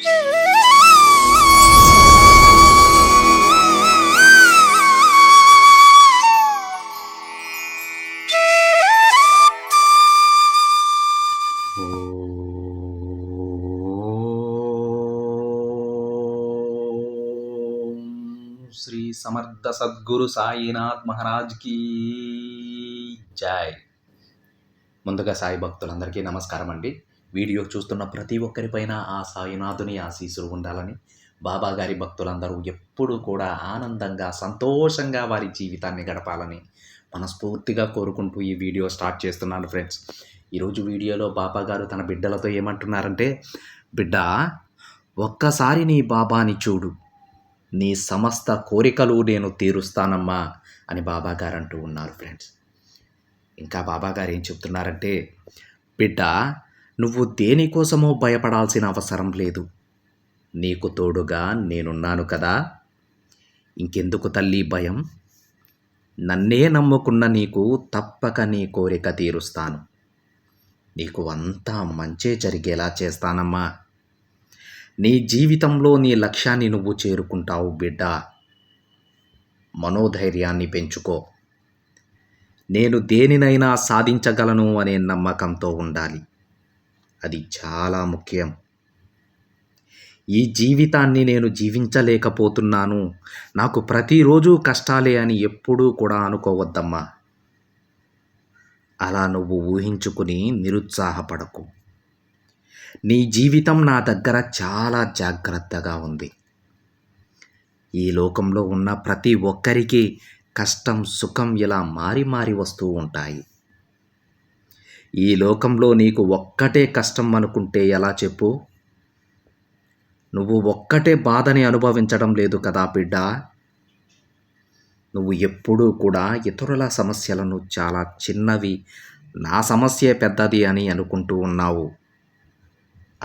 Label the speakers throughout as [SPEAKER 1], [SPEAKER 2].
[SPEAKER 1] శ్రీ సమర్థ సద్గురు సాయినాథ్ మహారాజ్ కి జై. ముందుగా సాయి భక్తులందరికీ నమస్కారం అండి. వీడియో చూస్తున్న ప్రతి ఒక్కరిపైన ఆ సాయినాథుని ఆశీస్సులు ఉండాలని, బాబా గారి భక్తులందరూ ఎప్పుడూ కూడా ఆనందంగా సంతోషంగా వారి జీవితాన్ని గడపాలని మనస్ఫూర్తిగా కోరుకుంటూ ఈ వీడియో స్టార్ట్ చేస్తున్నాను ఫ్రెండ్స్. ఈరోజు వీడియోలో బాబా గారు తన బిడ్డలతో ఏమంటున్నారంటే, బిడ్డ ఒక్కసారి నీ బాబాని చూడు, నీ సమస్త కోరికలు నేను తీరుస్తానమ్మా అని బాబాగారు అంటూ ఉన్నారు ఫ్రెండ్స్. ఇంకా బాబాగారు ఏం చెప్తున్నారంటే, బిడ్డ నువ్వు దేనికోసమో భయపడాల్సిన అవసరం లేదు, నీకు తోడుగా నేనున్నాను కదా, ఇంకెందుకు తల్లి భయం, నన్నే నమ్ముకున్న నీకు తప్పక నీ కోరిక తీరుస్తాను, నీకు అంతా మంచే జరిగేలా చేస్తానమ్మా, నీ జీవితంలో నీ లక్ష్యాన్ని నువ్వు చేరుకుంటావు బిడ్డ, మనోధైర్యాన్ని పెంచుకో, నేను దేనినైనా సాధించగలను అనే నమ్మకంతో ఉండాలి, అది చాలా ముఖ్యం. ఈ జీవితాన్ని నేను జీవించలేకపోతున్నాను, నాకు ప్రతిరోజు కష్టాలే అని ఎప్పుడూ కూడా అనుకోవద్దమ్మా. అలా నువ్వు ఊహించుకుని నిరుత్సాహపడకు. నీ జీవితం నా దగ్గర చాలా జాగ్రత్తగా ఉంది. ఈ లోకంలో ఉన్న ప్రతి ఒక్కరికి కష్టం సుఖం ఇలా మారి మారి వస్తూ ఉంటాయి. ఈ లోకంలో నీకు ఒక్కటే కష్టం అనుకుంటే ఎలా చెప్పు? నువ్వు ఒక్కటే బాధని అనుభవించడం లేదు కదా బిడ్డ. నువ్వు ఎప్పుడూ కూడా ఇతరుల సమస్యలను చాలా చిన్నవి, నా సమస్యే పెద్దది అని అనుకుంటూ ఉన్నావు.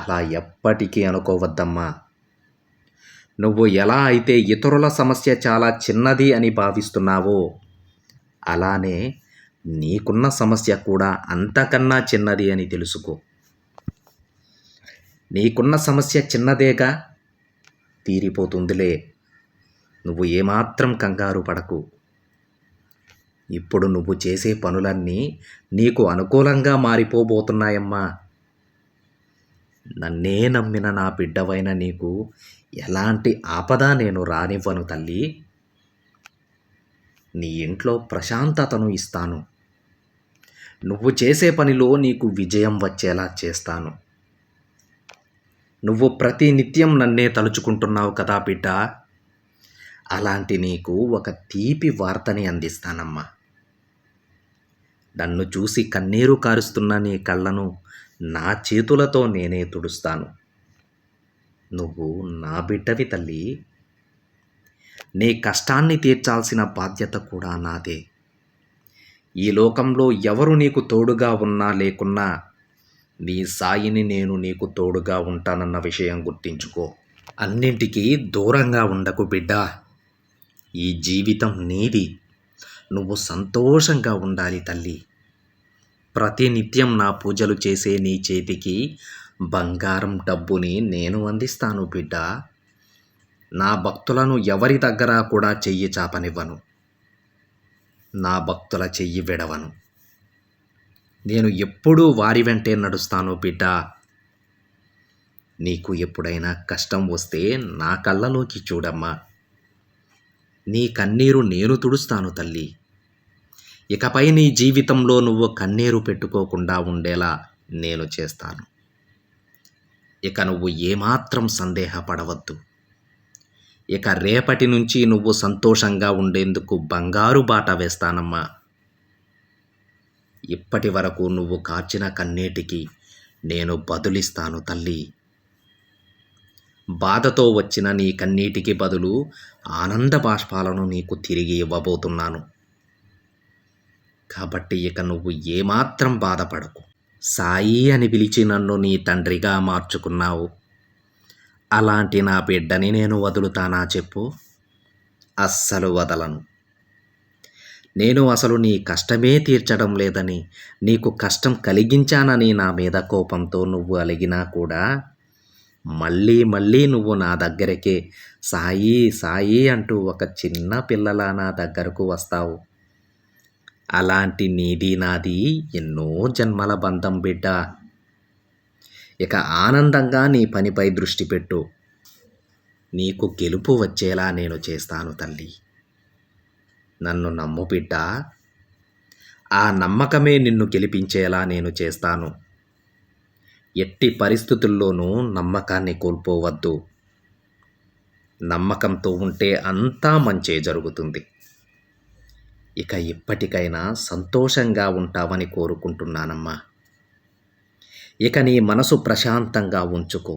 [SPEAKER 1] అలా ఎప్పటికీ అనుకోవద్దమ్మా. నువ్వు ఎలా అయితే ఇతరుల సమస్య చాలా చిన్నది అని భావిస్తున్నావో, అలానే నీకున్న సమస్య కూడా అంతకన్నా చిన్నది అని తెలుసుకో. నీకున్న సమస్య చిన్నదేగా, తీరిపోతుందిలే, నువ్వు ఏమాత్రం కంగారు పడకు. ఇప్పుడు నువ్వు చేసే పనులన్నీ నీకు అనుకూలంగా మారిపోబోతున్నాయమ్మా. నన్నే నమ్మిన నా బిడ్డవైన నీకు ఎలాంటి ఆపద నేను రానివ్వను తల్లి. నీ ఇంట్లో ప్రశాంతతను ఇస్తాను, నువ్వు చేసే పనిలో నీకు విజయం వచ్చేలా చేస్తాను. నువ్వు ప్రతి నిత్యం నన్నే తలుచుకుంటున్నావు కదా బిడ్డ, అలాంటి నీకు ఒక తీపి వార్తని అందిస్తానమ్మా. నన్ను చూసి కన్నీరు కారుస్తున్న నీ కళ్ళను నా చేతులతో నేనే తుడుస్తాను. నువ్వు నా బిడ్డవి తల్లి. నీ కష్టాన్ని తీర్చాల్సిన బాధ్యత కూడా నాదే. ఈ లోకంలో ఎవరు నీకు తోడుగా ఉన్నా లేకున్నా నీ సాయిని నేను నీకు తోడుగా ఉంటానన్న విషయం గుర్తించుకో. అన్నింటికీ దూరంగా ఉండకు బిడ్డ. ఈ జీవితం నీది, నువ్వు సంతోషంగా ఉండాలి తల్లి. ప్రతినిత్యం నా పూజలు చేసే నీ చేతికి బంగారం డబ్బుని నేను అందిస్తాను బిడ్డ. నా భక్తులను ఎవరి దగ్గర కూడా చెయ్యి చాపనివ్వను, నా భక్తుల చెయ్యి విడవను. నేను ఎప్పుడూ వారి వెంటే నడుస్తాను బిడ్డ. నీకు ఎప్పుడైనా కష్టం వస్తే నా కళ్ళలోకి చూడమ్మా. నీ కన్నీరు నేను తుడుస్తాను తల్లి. ఇకపై నీ జీవితంలో నువ్వు కన్నీరు పెట్టుకోకుండా ఉండేలా నేను చేస్తాను. ఇక నువ్వు ఏమాత్రం సందేహపడవద్దు. ఇక రేపటి నుంచి నువ్వు సంతోషంగా ఉండేందుకు బంగారు బాట వేస్తానమ్మా. ఇప్పటి వరకు నువ్వు కార్చిన కన్నీటికి నేను బదులిస్తాను తల్లి. బాధతో వచ్చిన నీ కన్నీటికి బదులు ఆనంద బాష్పాలను నీకు తిరిగి ఇవ్వబోతున్నాను. కాబట్టి ఇక నువ్వు ఏమాత్రం బాధపడకు. సాయి అని పిలిచి నన్ను నీ తండ్రిగా మార్చుకున్నావు. అలాంటి నా బిడ్డని నేను వదులుతానా చెప్పు? అస్సలు వదలను. నేను అసలు నీ కష్టమే తీర్చడం లేదని, నీకు కష్టం కలిగించానని నా మీద కోపంతో నువ్వు అలిగినా కూడా మళ్ళీ మళ్ళీ నువ్వు నా దగ్గరకే సాయి సాయి అంటూ ఒక చిన్న పిల్లలా నా దగ్గరకు వస్తావు. అలాంటి నీది నాది ఎన్నో జన్మల బంధం బిడ్డ. ఇక ఆనందంగా నీ పనిపై దృష్టి పెట్టు. నీకు గెలుపు వచ్చేలా నేను చేస్తాను తల్లి. నన్ను నమ్ము బిడ్డ. ఆ నమ్మకమే నిన్ను గెలిపించేలా నేను చేస్తాను. ఎట్టి పరిస్థితుల్లోనూ నమ్మకాన్ని కోల్పోవద్దు. నమ్మకంతో ఉంటే అంతా మంచే జరుగుతుంది. ఇక ఇప్పటికైనా సంతోషంగా ఉంటావని కోరుకుంటున్నానమ్మా. ఇక నీ మనసు ప్రశాంతంగా ఉంచుకో.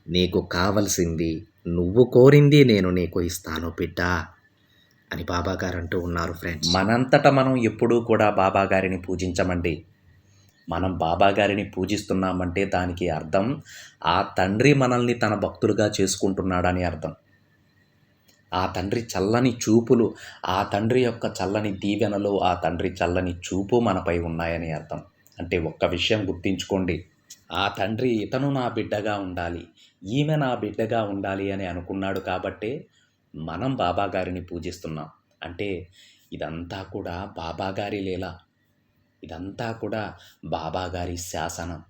[SPEAKER 1] నీకు కావలసింది, నువ్వు కోరింది నేను నీకు ఇస్తాను బిడ్డా అని బాబాగారు అంటూ ఉన్నారు ఫ్రెండ్స్. మనంతట మనం ఎప్పుడూ కూడా బాబాగారిని పూజించమండి. మనం బాబాగారిని పూజిస్తున్నామంటే దానికి అర్థం ఆ తండ్రి మనల్ని తన భక్తులుగా చేసుకుంటున్నాడని అర్థం. ఆ తండ్రి చల్లని చూపులు, ఆ తండ్రి యొక్క చల్లని దీవెనలు, ఆ తండ్రి చల్లని చూపు మనపై ఉన్నాయని అర్థం. అంటే ఒక్క విషయం గుర్తించుకోండి, ఆ తండ్రి ఇతను నా బిడ్డగా ఉండాలి, ఈమె నా బిడ్డగా ఉండాలి అని అనుకున్నాడు కాబట్టే మనం బాబాగారిని పూజిస్తున్నాం. అంటే ఇదంతా కూడా బాబాగారి లీల, ఇదంతా కూడా బాబాగారి శాసనం.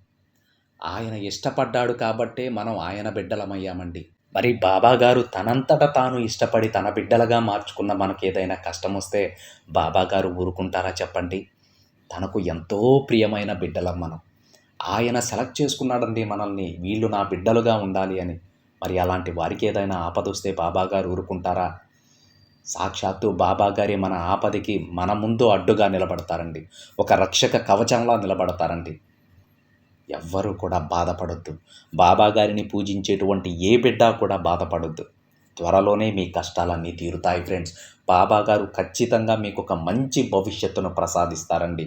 [SPEAKER 1] ఆయన ఇష్టపడ్డాడు కాబట్టే మనం ఆయన బిడ్డలమయ్యామండి. మరి బాబాగారు తనంతట తాను ఇష్టపడి తన బిడ్డలుగా మార్చుకున్న మనకేదైనా కష్టం వస్తే బాబాగారు ఊరుకుంటారా చెప్పండి? తనకు ఎంతో ప్రియమైన బిడ్డలం మనం. ఆయన సెలెక్ట్ చేసుకున్నాడండి మనల్ని, వీళ్ళు నా బిడ్డలుగా ఉండాలి అని. మరి అలాంటి వారికి ఏదైనా ఆపదొస్తే బాబాగారు ఊరుకుంటారా? సాక్షాత్తు బాబాగారి మన ఆపదకి మన ముందు అడ్డుగా నిలబడతారండి. ఒక రక్షక కవచంలా నిలబడతారండి. ఎవ్వరూ కూడా బాధపడొద్దు. బాబాగారిని పూజించేటువంటి ఏ బిడ్డ కూడా బాధపడొద్దు. త్వరలోనే మీ కష్టాలన్నీ తీరుతాయి ఫ్రెండ్స్. బాబాగారు ఖచ్చితంగా మీకు ఒక మంచి భవిష్యత్తును ప్రసాదిస్తారండి.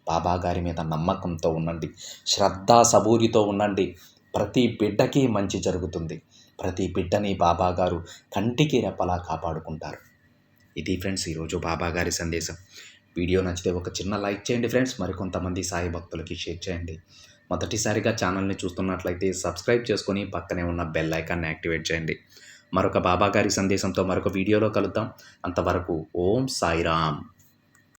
[SPEAKER 1] బాబాగారి మీద నమ్మకంతో ఉండండి, శ్రద్ధా సబూరితో ఉండండి. ప్రతి బిడ్డకి మంచి జరుగుతుంది. ప్రతి బిడ్డని బాబాగారు కంటికి రెప్పలా కాపాడుకుంటారు. ఇది ఫ్రెండ్స్ ఈరోజు బాబాగారి సందేశం. వీడియో నచ్చితే ఒక చిన్న లైక్ చేయండి ఫ్రెండ్స్. మరికొంతమంది సాయి భక్తులకి షేర్ చేయండి. మొదటిసారిగా ఛానల్ని చూస్తున్నట్లయితే సబ్స్క్రైబ్ చేసుకొని పక్కనే ఉన్న బెల్ ఐకాన్ని యాక్టివేట్ చేయండి. మరొక బాబాగారి సందేశంతో మరొక వీడియోలో కలుద్దాం. అంతవరకు ఓం సాయిరామ్.